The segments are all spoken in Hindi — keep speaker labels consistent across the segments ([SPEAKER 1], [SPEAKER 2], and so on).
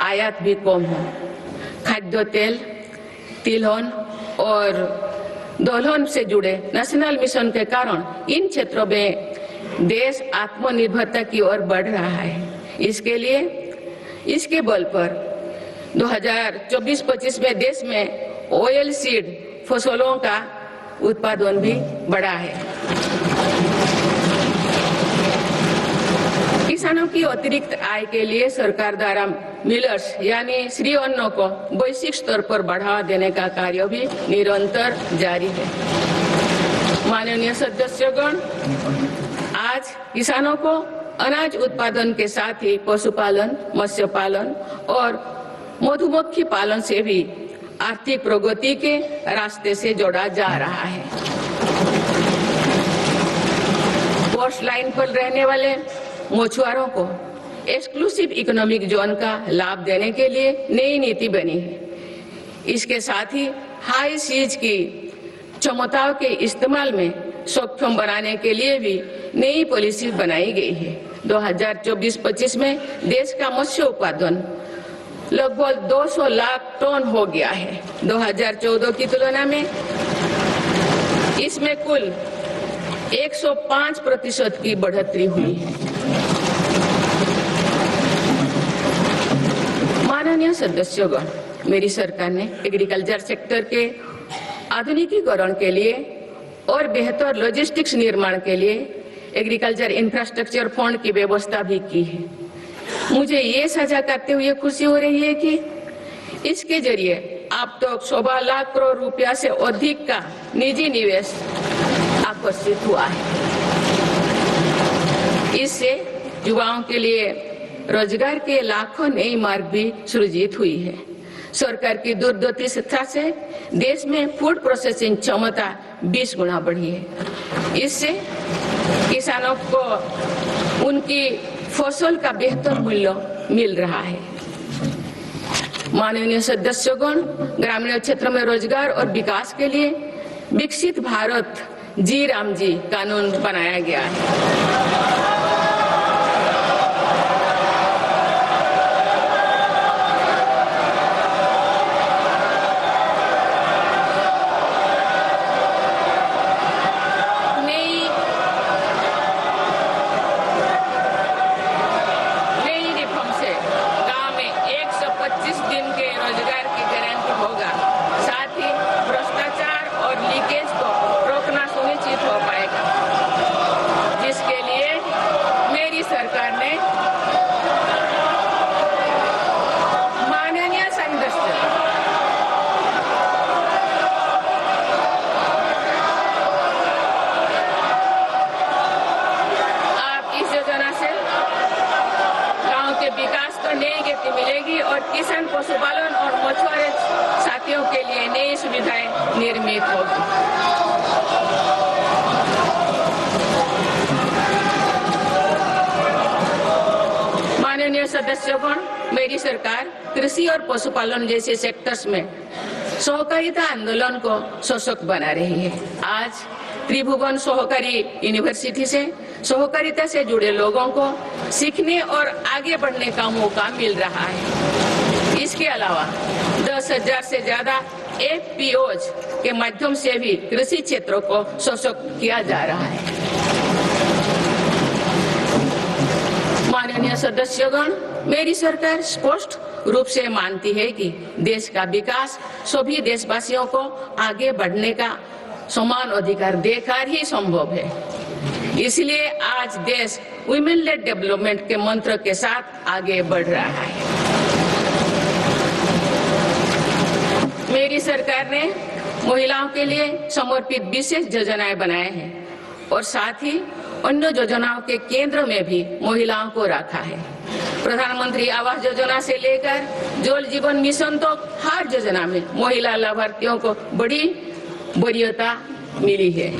[SPEAKER 1] आयात भी कम हो। खाद्य तेल, तिलहन और दलहन से जुड़े नेशनल मिशन के कारण इन क्षेत्रों में देश आत्मनिर्भरता की ओर बढ़ रहा है। इसके बल पर 2024-25 में देश में ऑयल सीड फसलों का उत्पादन भी बढ़ा है। किसानों की अतिरिक्त आय के लिए सरकार द्वारा मिलर्स यानी श्री अन्न को वैश्विक स्तर पर बढ़ावा देने का कार्य भी निरंतर जारी है। माननीय सदस्यगण, आज किसानों को अनाज उत्पादन के साथ ही पशुपालन, मत्स्य पालन और मधुमक्खी पालन से भी आर्थिक प्रगति के रास्ते से जोड़ा जा रहा है। कोस्ट लाइन पर रहने वाले मछुआरों को एक्सक्लूसिव इकोनॉमिक जोन का लाभ देने के लिए नई नीति बनी है। इसके साथ ही हाई सीज की क्षमताओं के इस्तेमाल में सक्षम बनाने के लिए भी नई पॉलिसी बनाई गई है। 2024-25 में देश का मत्स्य उत्पादन लगभग 200 लाख टन हो गया है। 2014 की तुलना में इसमें कुल 105% की बढ़ोतरी हुई है। माननीय सदस्यगण, मेरी सरकार ने एग्रीकल्चर सेक्टर के आधुनिकीकरण के लिए और बेहतर लॉजिस्टिक्स निर्माण के लिए एग्रीकल्चर इंफ्रास्ट्रक्चर फंड की व्यवस्था भी की है। मुझे ये साझा करते हुए खुशी हो रही है कि इसके जरिए अब तक 1.25 लाख करोड़ रुपया से अधिक का निजी निवेश आकर्षित हुआ है। इससे युवाओं के लिए रोजगार के लाखों नए मार्ग भी सृजित हुई है। सरकार की दूरदर्शिता से देश में फूड प्रोसेसिंग क्षमता 20 गुना बढ़ी है। इससे किसानों को उनकी फसल का बेहतर मूल्य मिल रहा है। माननीय सदस्यगण, ग्रामीण क्षेत्र में रोजगार और विकास के लिए विकसित भारत जी राम जी कानून बनाया गया है। मिलेगी और किसान, पशुपालन और मछुआरे साथियों के लिए नई सुविधाएं निर्मित होगी। माननीय सदस्यगण, मेरी सरकार कृषि और पशुपालन जैसे सेक्टर्स में सहकारिता आंदोलन को सशक्त बना रही है। आज त्रिभुवन सहकारी यूनिवर्सिटी से सहकारिता से जुड़े लोगों को सीखने और आगे बढ़ने का मौका मिल रहा है। इसके अलावा 10,000 से ज्यादा FPOs के माध्यम से भी कृषि क्षेत्रों को सशक्त किया जा रहा है। माननीय सदस्यगण, मेरी सरकार स्पष्ट रूप से मानती है कि देश का विकास सभी देशवासियों को आगे बढ़ने का समान अधिकार देकर ही संभव है। इसलिए आज देश वुमेन लेड डेवलपमेंट के मंत्र के साथ आगे बढ़ रहा है। मेरी सरकार ने महिलाओं के लिए समर्पित विशेष योजनाएं बनाए हैं और साथ ही अन्य योजनाओं के केंद्र में भी महिलाओं को रखा है। प्रधानमंत्री आवास योजना से लेकर जल जीवन मिशन तक हर योजना में महिला लाभार्थियों को बड़ी वरीयता मिली है।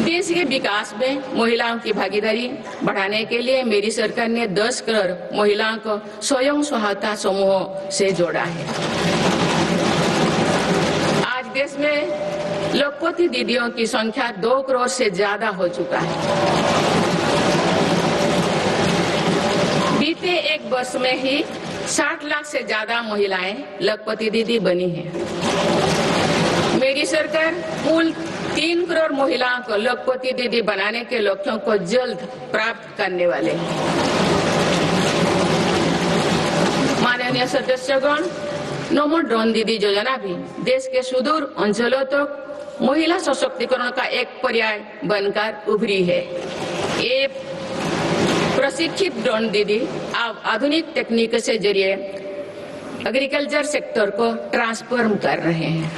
[SPEAKER 1] देश के विकास में महिलाओं की भागीदारी बढ़ाने के लिए मेरी सरकार ने 10 करोड़ महिलाओं को स्वयं सहायता समूहों से जोड़ा है। आज देश में लखपति दीदियों की संख्या 2 करोड़ से ज्यादा हो चुका है। एक वर्ष में ही 60 लाख से ज्यादा महिलाएं लखपति दीदी बनी हैं। मेरी सरकार कुल 3 करोड़ महिलाओं को लखपति दीदी बनाने के लक्ष्यों को जल्द प्राप्त करने वाले हैं। माननीय सदस्यगण, नमो ड्रोन दीदी योजना भी देश के सुदूर अंचलों तक महिला सशक्तिकरण का एक पर्याय बनकर उभरी है। ये प्रशिक्षित ड्रोन दीदी अब आधुनिक तकनीक से जरिए एग्रीकल्चर सेक्टर को ट्रांसफॉर्म कर रहे हैं।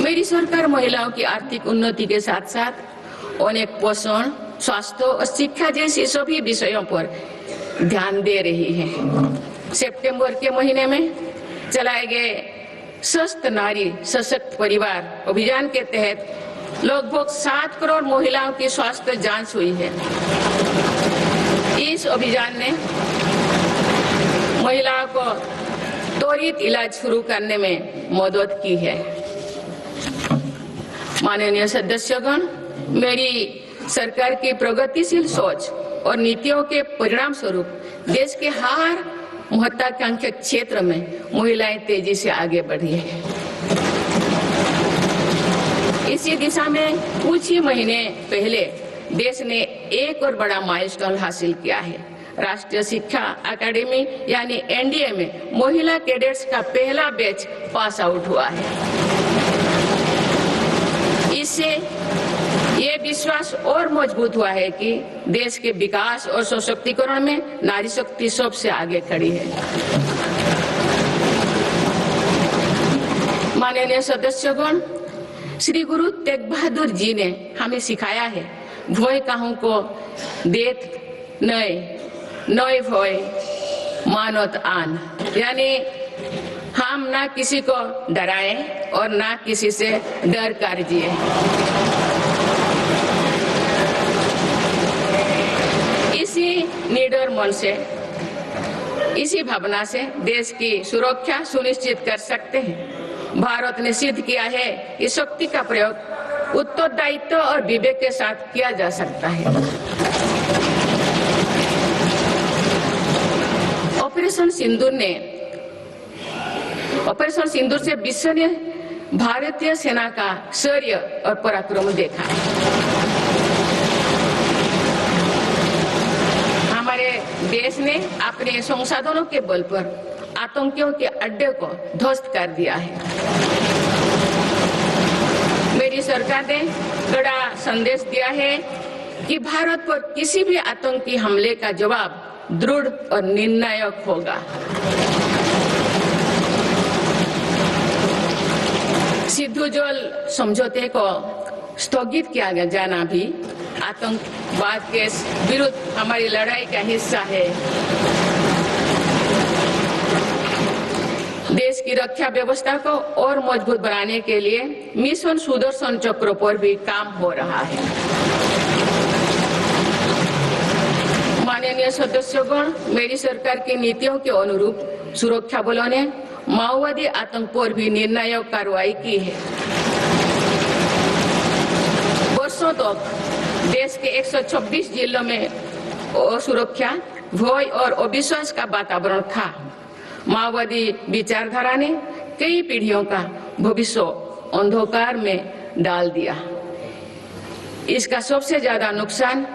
[SPEAKER 1] मेरी सरकार महिलाओं की आर्थिक उन्नति के साथ साथ उन्हें पोषण, स्वास्थ्य और शिक्षा जैसी सभी विषयों पर ध्यान दे रही है। सितंबर के महीने में चलाए गए स्वस्थ नारी सशक्त परिवार अभियान के तहत लगभग 7 करोड़ महिलाओं की स्वास्थ्य जांच हुई है। इस अभियान ने महिलाओं को त्वरित इलाज शुरू करने में मदद की है। माननीय सदस्यगण, मेरी सरकार की प्रगतिशील सोच और नीतियों के परिणाम स्वरूप देश के हर महत्वाकांक्षी क्षेत्र में महिलाएं तेजी से आगे बढ़ी है। इसी दिशा में कुछ ही महीने पहले देश ने एक और बड़ा माइलस्टोन हासिल किया है। राष्ट्रीय शिक्षा अकादमी यानी एनडीए में महिला कैडेट्स का पहला बैच पास आउट हुआ है। इससे ये विश्वास और मजबूत हुआ है कि देश के विकास और सशक्तिकरण में नारी शक्ति सबसे आगे खड़ी है। माननीय सदस्यगण, श्री गुरु तेग बहादुर जी ने हमें सिखाया है, भय काहू को देत नय भय मानत आन, यानी हम ना किसी को डराएं और ना किसी से डर कर जिए। इसी निडर मन से, इसी भावना से देश की सुरक्षा सुनिश्चित कर सकते हैं। भारत ने सिद्ध किया है कि शक्ति का प्रयोग उत्तरदायित्व और विवेक के साथ किया जा सकता है। ऑपरेशन सिंदूर से विश्व ने भारतीय सेना का शौर्य और पराक्रम देखा। हमारे देश ने अपने संसाधनों के बल पर आतंकियों के अड्डे को ध्वस्त कर दिया है। मेरी सरकार ने कड़ा संदेश दिया है कि भारत पर किसी भी आतंकी हमले का जवाब दृढ़ और निर्णायक होगा। सिद्धू जोल समझौते को स्थगित किया जाना भी आतंकवाद के विरुद्ध हमारी लड़ाई का हिस्सा है। देश की रक्षा व्यवस्था को और मजबूत बनाने के लिए मिशन सुदर्शन चक्र पर भी काम हो रहा है। माननीय सदस्यगण, मेरी सरकार की नीतियों के अनुरूप सुरक्षा बलों ने माओवादी आतंक पर भी निर्णायक कार्रवाई की है। वर्षों तक देश के 126 जिलों में असुरक्षा, भय और अविश्वास का वातावरण था। माओवादी विचारधारा ने कई पीढ़ियों का भविष्य अंधकार में डाल दिया। इसका सबसे ज्यादा नुकसान